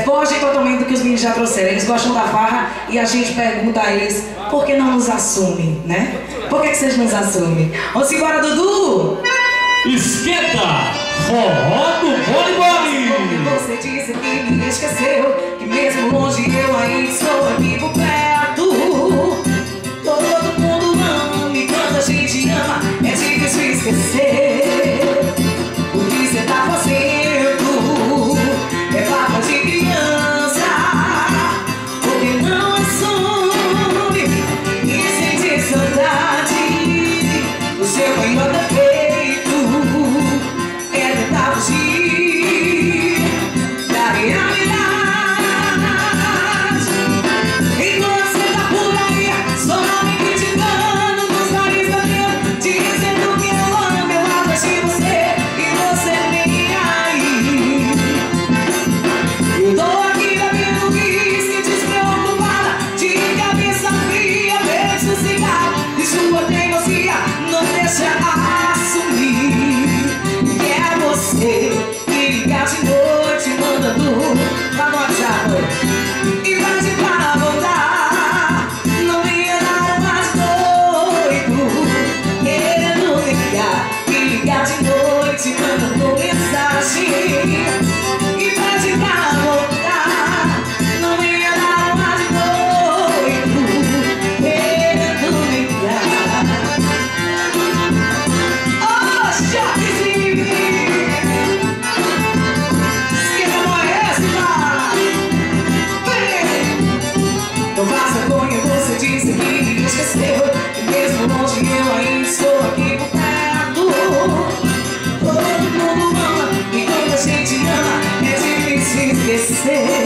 fogem totalmente do que os meninos já trouxeram. Eles gostam da farra e a gente pergunta a eles por que não nos assumem, né? Por que vocês nos assumem? Vamos embora, Dudu! Esquenta! Forró do Boli! Você disse que me esqueceu, que mesmo longe eu ainda estou aqui por perto. Todo mundo ama e quando a gente ama é difícil esquecer. O que você tá fazendo é papo de criança. Porque não assume e sente saudade do seu maior defeito é tentar fugir da realidade. E você tá por aí só me criticando, nos narizes batendo, dizendo que eu amo, eu abraço de você e você nem aí. Eu tô aqui bebendo whisky, despreocupada, de cabeça fria, beijo cigarro e sua teimosia não deixa assumir que é você que liga de noite mandando pra WhatsApp e pede pra voltar. Não ia dar mais doido querendo ligar de noite mandando mensagem e pede pra voltar. Não ia dar mais doido querendo ligar. Oh, Choquezinho! Esquenta Moestra! Vem! Não faça vergonha, você disse que me esqueceu, que mesmo longe eu ainda estou aqui por perto. Todo mundo ama e quando a gente ama é difícil esquecer.